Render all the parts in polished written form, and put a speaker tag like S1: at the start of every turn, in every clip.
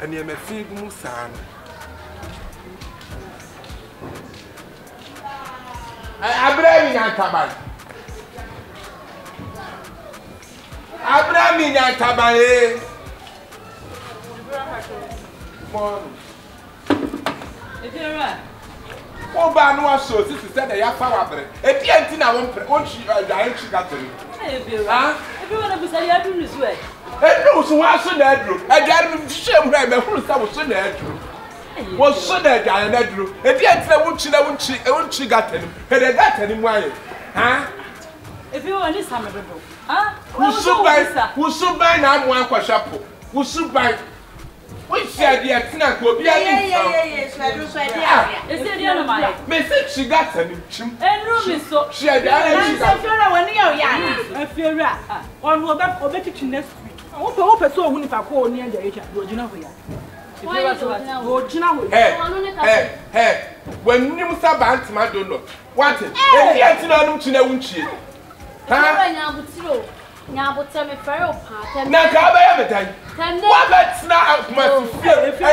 S1: And you may feel Musan. Abraham Taban. Abraham Taban.
S2: If you're right.
S1: Oh, Banu so this is said that you have power. If you ain't in a one, she got to you.
S2: If you're right. If you want to be saying, I do this way.
S1: And no, so I should have drew. I got him shame right before I was so dead. Was so dead, I drew. If you had I won't she got him. Had I got him, why? Huh?
S2: If you want this, I'm a little. Huh?
S1: Who should buy now one quashapo? Who should buy? We said, yeah, snack will be a
S2: It's the other man.
S1: Message she got him.
S2: And room is so.
S1: She had
S2: I feel right. One will back or better next week. I hope I saw when if I call near the agent. Go, you know, hey, when you start buying my donor, what it? Yes, you know, to know, huh?
S3: Now, but tell me, Pharaoh,
S1: now, come every time. What that's not my fear. If I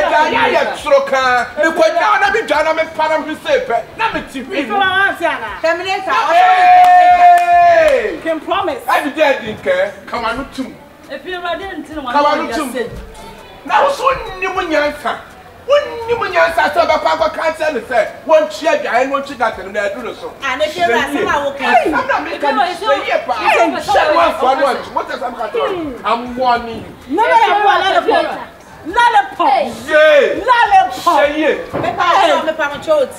S1: am stroker, the quite down a bit, John, I'm a panam to say, never to be.
S2: Can promise.
S1: I didn't care. Come on, too.
S2: If you're right, then
S1: come on, too. Now, so you when you answer. When you answer, Papa can't tell us, one check, I want you got them there, do so. And if you're right, I'm not making a what is I'm warning you.
S2: Lollipop.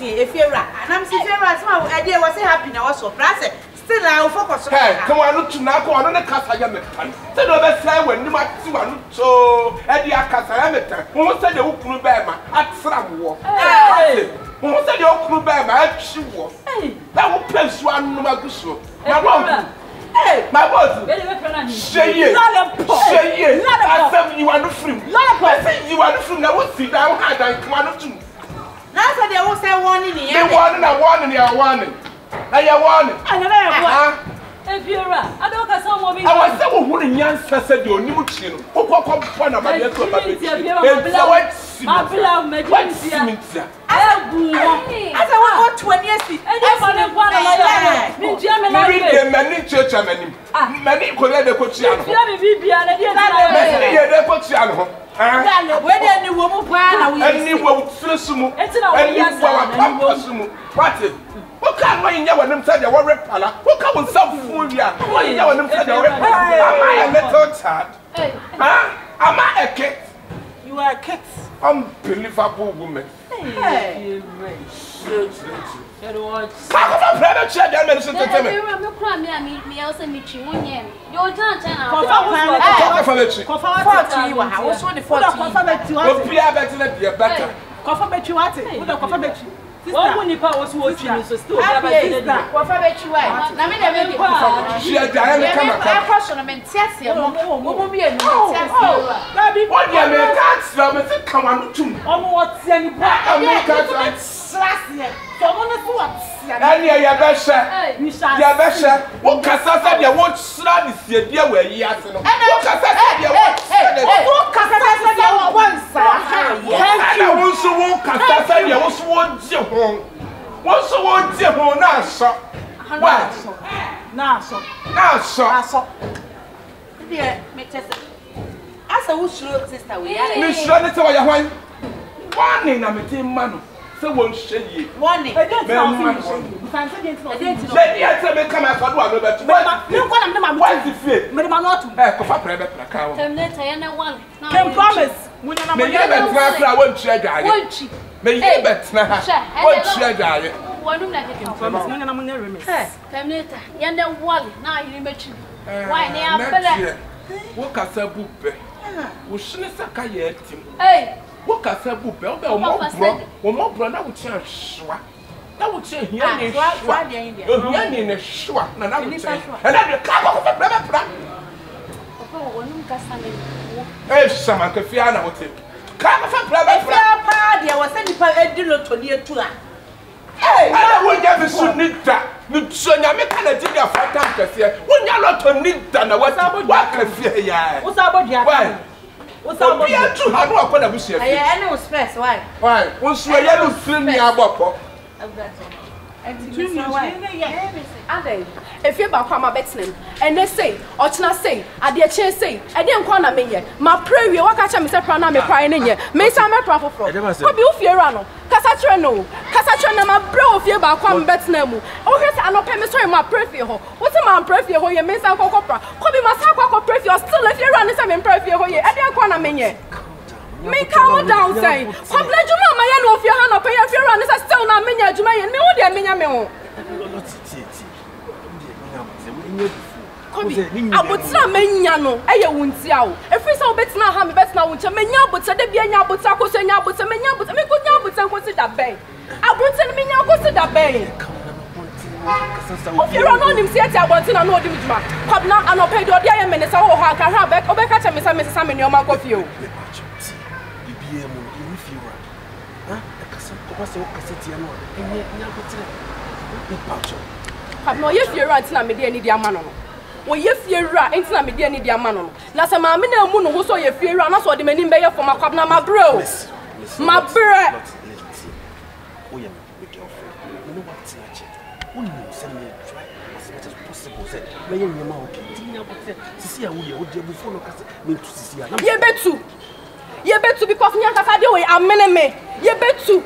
S2: If you're right, and I'm sitting right now, idea was happy now, so still I focus.
S1: Come on, look to now on the Casayam. Said over say when you might see one so at the Casayam. Who said the Ukru Bama at Sram war? Who said the Ukru Bama at Shiwa? That will place one Numaguso. Hey, my boss, say it. I said you are not free. I said you are not free. Now, sit down hard and come on to.
S2: Now, they will say one in the
S1: end. They are warning. I am warning.
S2: I never. If you're right, I don't have someone.
S1: I was so wooden young said your new chin. Oh, what fun of my little baby.
S2: As I want 20 years, and that's
S1: many church many collect the coach.
S2: Any woman plan,
S1: any woman sumu, what? What can I know when them said they were repala? What can we sell food here? What you know when them said they were repala? Am I a little child? Huh? Am I a kid?
S2: You are a kid.
S1: Unbelievable woman.
S2: Hey,
S1: how come I private chat that medicine to tell me?
S3: I'm not crying. Me also meet you one year. You're done, China.
S2: I was on the 40.
S1: Be a better.
S2: Coffee bet you what? Coffee bet you. One nipa was watching so still have a sister. What about you? Na me na me pa.
S1: She a diamond camera.
S3: I question me tiase mo be enu tiase.
S1: Baby, what you me can't slow me say come on to.
S2: Omo what tie ni pa.
S1: I can't
S2: slash here. So mo no what.
S1: Ani ya besha. Ya besha. Wo kasa say dey want slap this here dey we yi ase no. Wo kasa say dey want.
S2: Wo kasa say dey want
S1: thank you. Wo so wo kasa say dey wo so wo je ho. Wo so wo je ho na so. What?
S2: Na so. There me test. Asa wo sure sister we are.
S1: Me sure ne say wo ya hwan. One na me tin manu. So won't share ye. One. I don't know. You can say it. Let me tell me come and do a better.
S2: No one of them are
S1: what is the fear?
S2: Madam not.
S1: Eh, coffee private na kawo.
S3: Terminate I one.
S2: Can promise.
S1: Me ye betna kra won twa dwaye. Me ye betna ha. Won twa dwaye.
S3: Wonum na keke.
S2: Munya na munya remes.
S3: Terminator. Yende wall na yiri mechi. Why ne abele?
S1: Wo kasa bupe. Wo shine saka ye tim. Wo kasa bupe. O be o mo bro na wo tia hwa. Na wo tia hia ni hwa. Hia ni ne hwa na na wo tia. E na de ka ko fe bra.
S3: Papa wonum kasa ne.
S1: Sama ka fia na wo te. Ka ko fe bra.
S2: Pa dia wo se nipa edi lotoni etu a.
S1: I won't get the sunita. Sonia make an idea for time to say. When you're not on it, then what's about what can fear? What's about your why? What's about you to have no one of us?
S2: I know stress. Why?
S1: Once you are yellow, slim me about.
S4: If you back my betting, and they say, or China say, I dear chair say, I didn't call a million. My prayer, you walk at Mr. Prana, me crying in here. May some proper for you, Fierano, Casatrano, my bro, if you back one betting. Oh, yes, I'm not paying my prayer for you. What's a man pray for you? You may sound copra. Copy my sack pray for you. Still, if you run, I'm in prayer for you. I didn't call a million. Me calm down, say. Come let you my hand off your hand up, if you run, it's still not many, you may know the minion. I would not menyano, I won't see how. If we saw better now, have better now, which I may not, but said, be a yap, but I could say, but I may not, but I may go down, but I consider that bay. I would tell me now, consider that bay. If you run on him, see, I want to know the man. Come now, and I'll pay your diamonds, I will have back, or back at me, some Sam in your mouth of you. Have no if you're right now, me dear Nidia Manon. Or if you're right, ain't not me dear Nidia Manon. Last time I'm in a moon who saw your fear, and that's what the many bear for my cabna, my bro. My bro.
S5: Oh, yeah, my girlfriend. You know what's not yet? When you send me a try as much as possible, said, may you know, to see how we would do before me to see.
S4: You bet to because Nyanka do I'm enemy. You bet to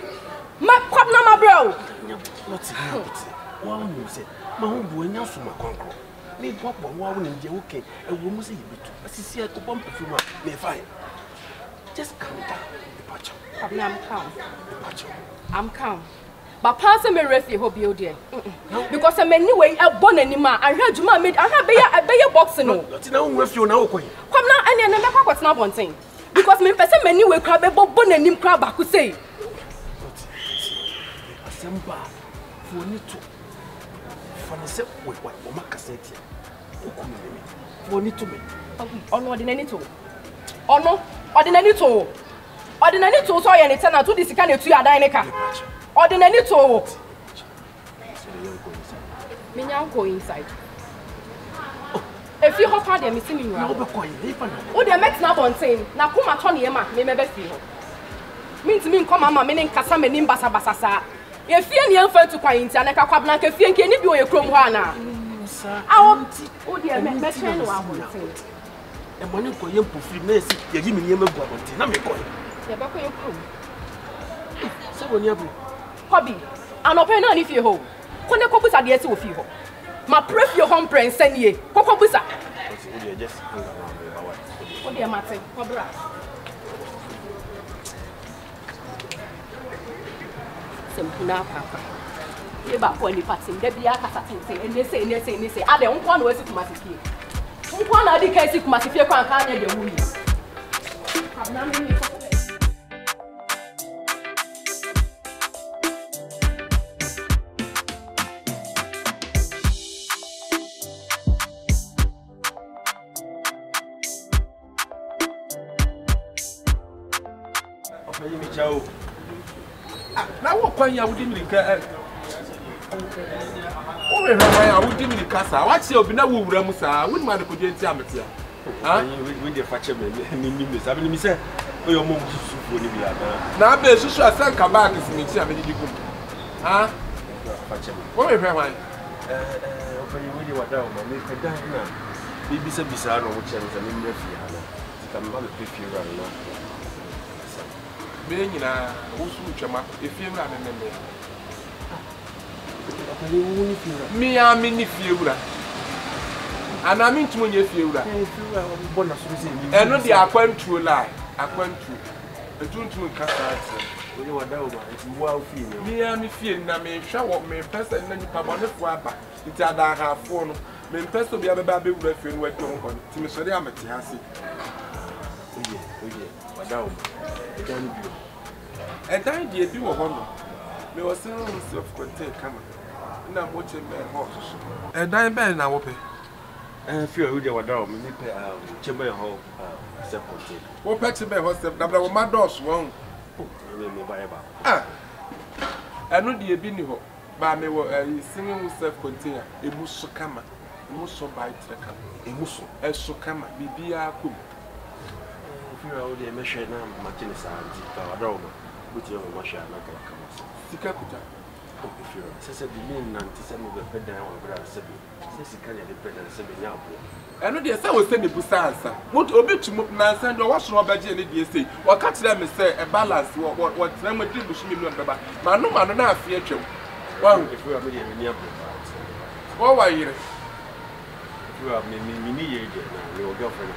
S4: my cabna, my bro.
S5: Not one you said, my home boy, now from my conqueror. Made what one in the okay, a woman say you bet to. As you see, I could bump a few more, may fine. Just calm down, departure.
S4: I'm calm. I'm calm. But pass me refi hope you dear. Because I'm anyway a born anima. I heard you made I have a boxing. No,
S5: now refi now. Come
S4: now and then never what's not one thing. Because me person anyway crab a born and him crab I could say.
S5: Assemble for me to for myself with what my cassette. For me to me.
S4: Oh no, ordinary to. Oh no, ordinary to. Ordinary to so any turn to this kind of 2 adineka. Ordinary to. Me now go inside. If you hop out there, missing you. Oh, they make now one thing. Now come at Tony Emma, me never feel. Means me come mamma, meaning Cassam and Nimbasa Basasa. If you are near to Quaint and a cablanca, if you can you a chrome one. I want, oh dear, make sure no one thing.
S5: And when you go in for free, Messi, you give me your mother. I'm going.
S4: You're back on your crew.
S5: So when you're
S4: hobby, I'm not paying on if you hope. When the couples are the S of you. My pref your home prince send ye. Cocobusa.
S5: Just hang around me about
S4: what dear Martin, Cobra. Simple now, Papa. You back when you pass in, there be a cassette, and they say, I don't want to waste it, Massify. One of the cases, Massify can't carry your wound. I'm not really.
S1: Now what can you do me? Oh, I would give me the casa. What's your Bina Ramusa? Wouldn't mind the Kujan Amateur.
S5: with the factor, Miss. I mean, Miss, your mom would be
S1: now. There's a son come back is me. I mean, you could. Huh? What if I want?
S5: Really what down, but make a dime now. Maybe some bizarre which is an in come on, if you run now.
S1: Being in a who's if you run me, I'm in the field. And I mean to when you feel that. And not the appointment to lie. akwantu ejuntum kasate
S5: we wada o ma nti wo afi ni
S1: me am fie na me hwa wo me person na nipa bonefo aba nti adahafo no me person bia beba be wura fie no wadu ho ti me sori amete ase
S5: oye wada o edan bi
S1: edan die bi wo ho no me was saying self contain kama na mo che me ho edan be na wo pe
S5: fie o de wada o me ni pe chembe ho self contain
S1: wo pe chembe ho self na bra wo ma dos wo
S5: me ba eba
S1: anu die bi ni ho ba me wo singing self contain ebu so kama emu so ba itra kama emu so eso kama bibia ko
S5: fie o de me hwe na makine sa anti ka wada o buti o ma hwe na kama
S1: sika kuta
S5: fie sese bi mi nanti se me be pedan o bra se bi se sika ne de pedan se be nya abo
S1: eno de se wo se me bu sansa mo obetumo na san do wo so obaje ne de sei wo ka kire me se e balance wo tena mo di busu mi no beba ma no na afie atwem wa
S5: fie me de me nya abo
S1: wo wa yire
S5: fie me ni ye de na me o girlfriend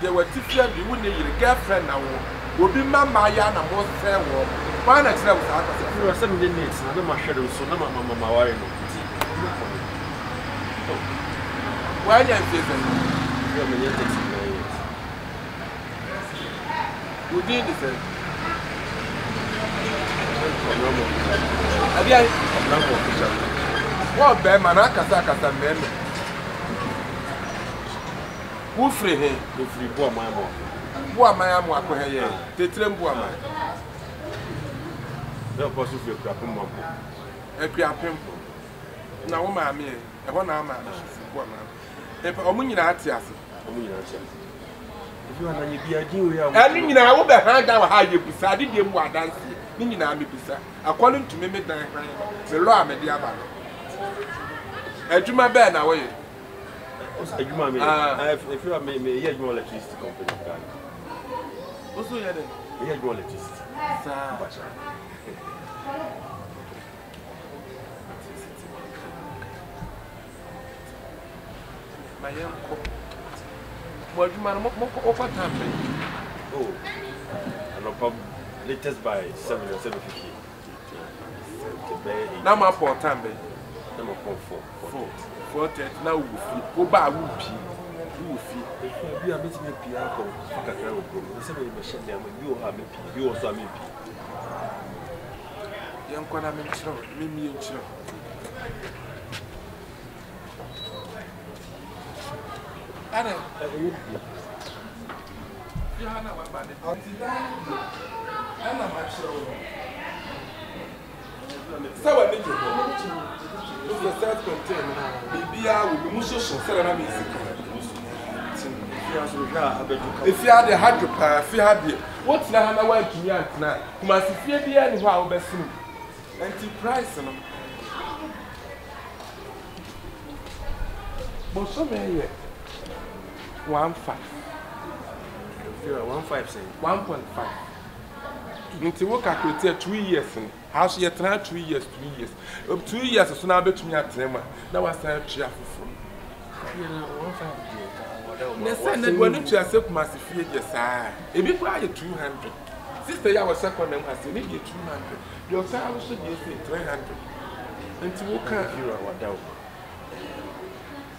S1: de watifia bi wo ne yire girlfriend na wo obi mama ya na mo se wo wa na kire mo sa ka se
S5: fie se me de net na ma hwede so na mama ware no
S1: why you say that?
S5: You are many 69 years.
S1: Who did this? What bad man? I can't man. Who free him?
S5: Who free boy my mom?
S1: Boy my am work here. They train boy my.
S5: No possible for crap mom.
S1: A crap pimple. Now, mammy, I want to man. If omu nyina ati ase
S5: omu nyina ati ase if you ana nyi bia din we ya
S1: anu nyina wo be han da wa ha ye busa ade de mu adanse ni nyina me busa akwalo ntumi me dan kwan me lo a me de aba adwuma be na wo ye
S5: adwuma me if you me ye adwuma electricity company kan
S1: oso ye de
S5: ye adwuma electricity
S1: sa Mayanko. What you man over time?
S5: Oh, and no latest by 750.
S1: Now my poor time.
S5: Number
S1: 4. Now we feel. Go back, we feel.
S5: You are meeting a piano. Fuck a crowd. The machine there when you have me. You also have me.
S1: Young Kwana mention me and children. Anna, you have no one. Anna, my show. So, what did you do? The self contained. Maybe I will be so certain. If you had a 100 if you had it, what's now? I want to yet now. You must fear the end while best. Anti-price. But so many. 1.5.
S5: 1.5 say
S1: 1.5. Nti wo calculate 2 years. House ye try 2 years, 2 years. 2 years so na betumi atrema. Na wasa tria foforo.
S5: Yeah, 1.5.
S1: Ne say na do no tria se kuma se fie je saa. Ebi kwa ye 200. Sister ya was second them has need 200. Your say also dey say 300. Nti wo ka
S5: you are wadaw.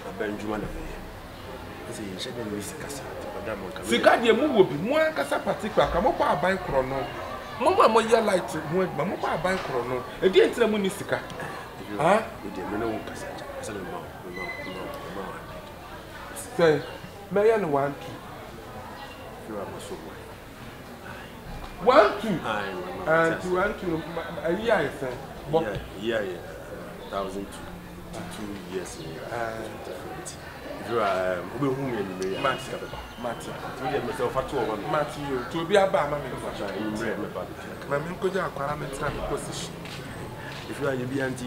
S5: Abenjuma na
S1: sika de mu wo bi mu akasa particular ka mo kwa aban kro no mo ye light ho adba mo kwa aban kro no e di entra mu ni sika ha
S5: e di me na won kasa asa no
S1: say me ya no 1 2
S5: you are so
S1: 1 2 and 1 2 yeah
S5: yeah 1002 2 years different. You are who me Mati. You are myself at all.
S1: Mati, you to be a bama. Mamma, akwara metra position.
S5: If you are a BNT,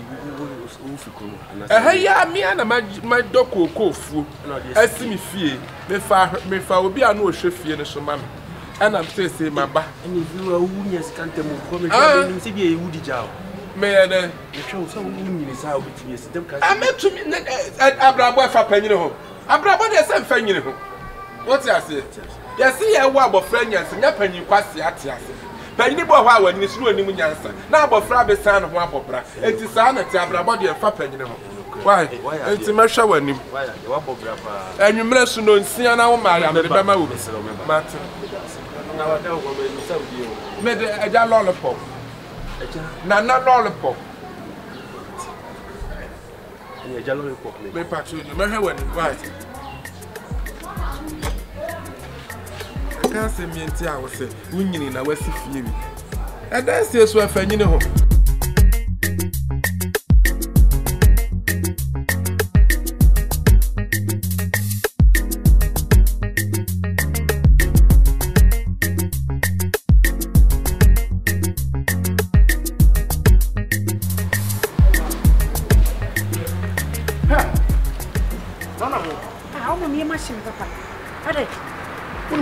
S1: yeah, me and my dog will go full. I see me fear. Me fa will be a no chef here, so mamma. And I'm saying, my back. And if you are wounded, can't tell me, come and be a woody job. May I show some women is how it is. I met to me at Abrabo for penny home. Abrabo, there's some penny home. What's I say? Yes, yeah, what about friends and your penny quasi at us. Penny boy, when you slew any answer. Now about Frabby son of one opera. It is an attack body and fat penny. Why? It's a measure when you and you must know Siana, my Alabama will be Martin. Now I know what you made a lollipop. Not lollipop. A lollipop. May patch you, remember when you write. I can't say me and I was saying, winning in a West Fury. And that's just where I you know.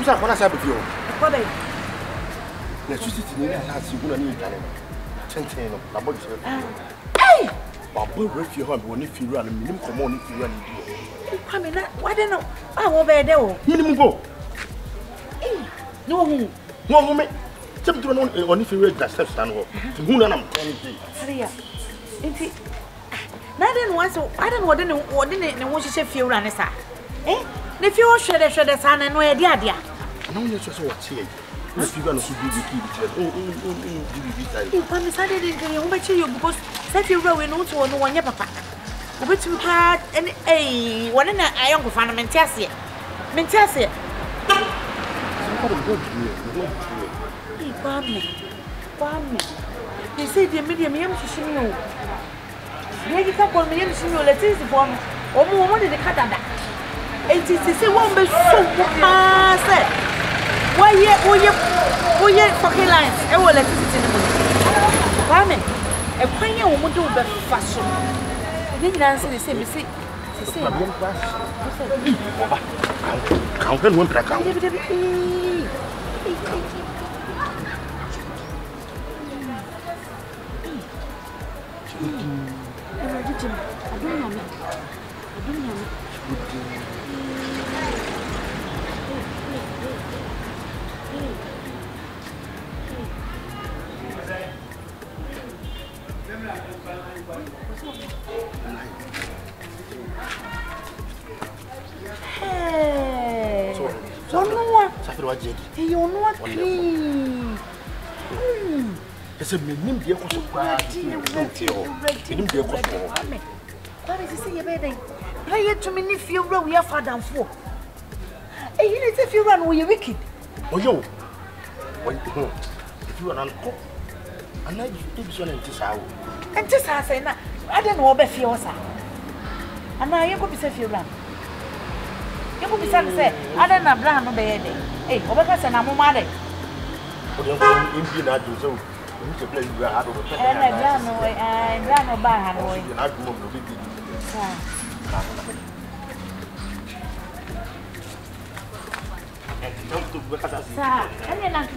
S5: What has happened to you? Let's just sit in there and see what I need. Hey! Baba, if you have one, if you run, minimum come on if you run.
S2: Come in, why don't know? I will be there.
S5: Minimum go. No, woman. Some to know on if you read that steps and walk. To whom I'm telling you.
S2: Nothing once, I don't know what didn't know what you say, few runners are. Eh? If you should have shut the sun and where the idea.
S5: No, you're just what's here. If you're going to be the key,
S2: if I decided to you because if you row in also on one, your papa. Which we had a one in a young fundament test yet. Mentassia. Farm. They say the medium young to see you. Maybe couple million to you, let's see the form or more than the Canada. It is to say one be so why ye fucking lines? I will let it in the morning. Farming. A queen woman do the fashion. I didn't answer the same. See,
S5: count one track.
S2: You know what?
S5: It's a minimum dear cost of
S2: What is it, your baby? Play it to me if you row your father and four. Hey, you know, if you run, will you wicked?
S5: Oh, yo, if you are uncle, and I give you an entire and just I say, I don't know about Fiosa. And now you could be safe you run. You could be say, I don't know, brown on the head. Hey, Obaka and I'm mad. But you're not so. You need to play you out of the and I ran no bad. I don't know the big and then I'm to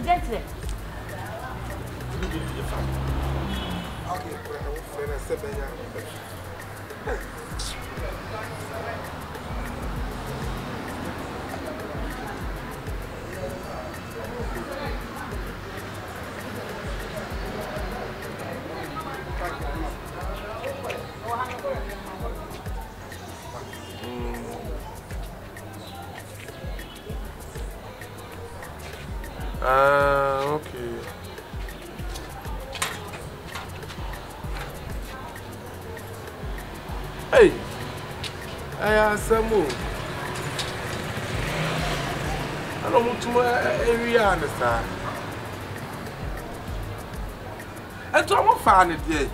S1: okay. Hey, I have some more. I don't want to area understand. And so I'm find it yet.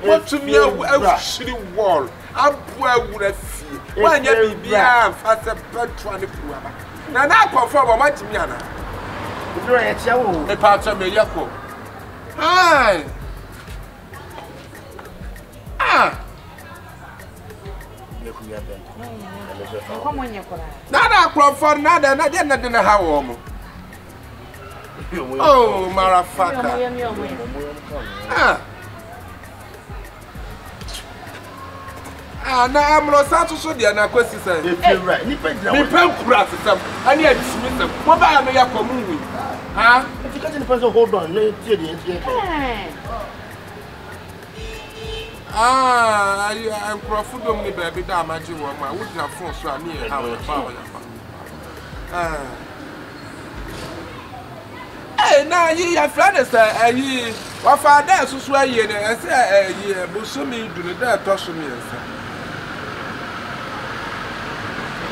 S1: What to me a shitty wall? I'm poor with a fee. When you be fast a petron. Now, I confirm what you mean. If you're a show, a part of me, Yako. Hi. Nada for nada, not in the house. Oh, Marafaka. na amro sato so de na kwesi say
S5: Efira nipa dira
S1: me pen kura sesam ani adisimi sem mo ba no yakomu wi ha
S5: if you can't person hold on no tie de tie
S1: ayi enkrofo dom ni baby da amaji wo ma wo dira phone so ani e ha wo ba wo ya na yi ya friend say ayi wa fa da susu ayi ne e say ayi busumi duru da to so mi ensa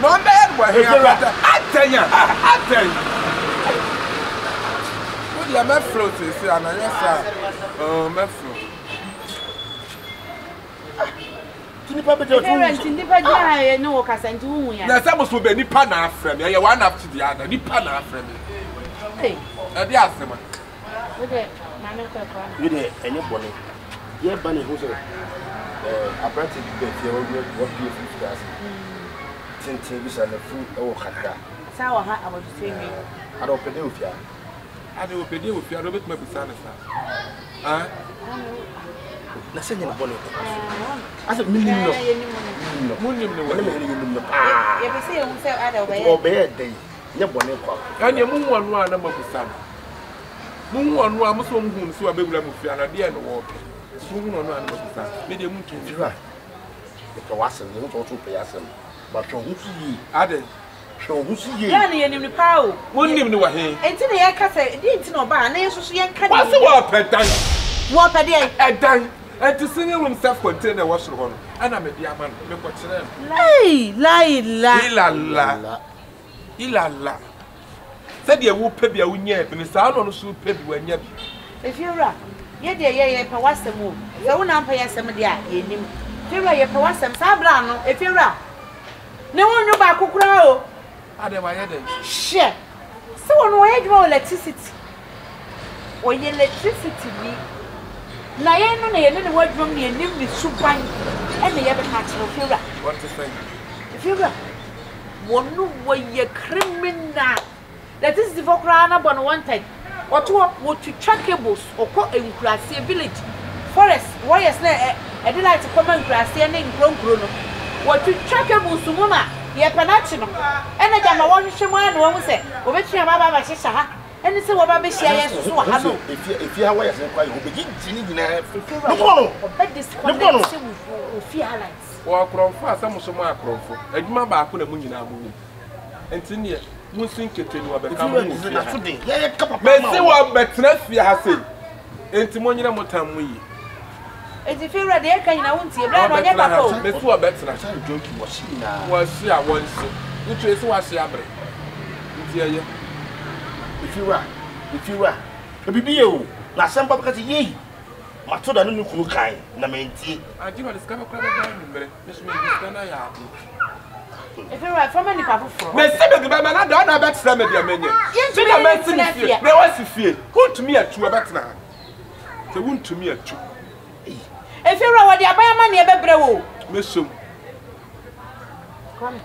S1: no be wa he atenya wo dia me float say ananya sa me float
S5: nipa be de
S2: parent nipa dia ye no kasanti hu ya
S1: na say so be nipa na afrem ye one after the other nipa na afrem
S2: hey
S1: e dia asema
S2: okay mama ko ko
S5: you dey any bone ye bane who say abrante bi be tie what be fiftas tintin bi sa na fu e wo kaka
S2: sa wa ha abodu say me
S5: ada opede ofia
S1: do bet me bisa na sa ah
S5: na se nyina bone asa minim no
S1: munim ne
S5: wala me minim no
S2: ye be say hu say ada
S5: obeye dey nye bone kwa
S1: ani mu wonu a na mabusa mu wonu a muso mu so abewura mu fia na de no wo mu wonu a na mabusa me de mu tun
S5: fira e to wasem ne to to pe yasem ba to hu su yi
S1: ade
S5: hwe hu su yi
S2: ya ne ye nim ni pa o
S1: munim ne wa he
S2: enti ne ye ka say di enti no ba na ye susu ye ka
S1: wa se wa pedan
S2: wo pe de
S1: edan enti singing room self container wa soro ho no ana me dia man me ko kire ilala said ye wo pe bia wo nya bi sa no so pe bi wa nya bi
S2: efira ye de ye pe wasem o se wo na mpa ye sem de a ye nim efira ye pe wasem sa bra no efira ne wonu ba kokura o
S1: ade wa ye de
S2: she se wonu ye dwo electricity o ye electricity ni na ye no na ye ne wadwom ne nim ni suban e ne ye be ka kire efira
S1: what to say
S2: efira wonu wo ye criminal that is the Vokrana bon wanted. What to track cables or call a Grassy village forest. Why is there a delight to come and grassy and in grown grown? What to track cables to Mama, ye panachino. And I got one shaman, one say, over to your Baba Shisha, and it's a Baba Shia.
S5: If you are wise and quite who begin to
S2: bet this will fear lights.
S1: Or Cronfa, some so much Cronfo, and my back on a munina moon. And Tinia. Musin ketenu abeka mu na
S5: today ye kapa
S1: me se wa betra fia ha sei enti monyina motamu yi
S2: enti fira de ka nyina wonti e bra no nya ka ko
S1: me se wa betra
S5: say joke washina
S1: washi a wonsi utu ese washi abre enti eye
S5: ifira bibi o na semba baka ye matoda no kunu kan na mentie
S1: adi wa discover kwa da numere me so me discover ya
S2: if you are from any papa for
S1: me se be ba na da na betra me dia menye se na me se fie me wasi fie huntumi atu betra se huntumi atu
S2: if you are what the abaya na e bebre wo
S1: me som
S2: come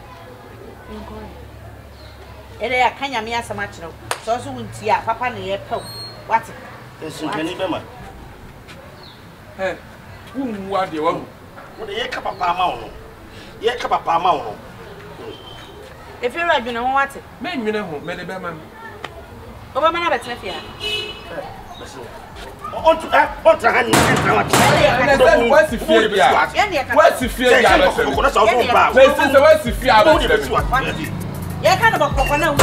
S2: ele ya kanya me asama kire so so wunti a papa na ye pew what
S5: esu gani be ma
S1: wunwu ade wa mu
S5: wo de ye ka papa ma wo
S2: if you are doing what
S1: me nwene ho me de be ma
S2: Obama na betre fia
S5: on to hand
S1: what's fie bia me what's fie
S2: ye ka na bokoko na wo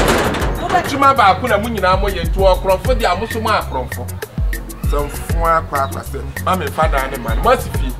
S1: tuma ba ko na mu nyina mo ye nto okrofo dia mo so mo akrofo so fo akwa akwa se ma me fada ne man what's fie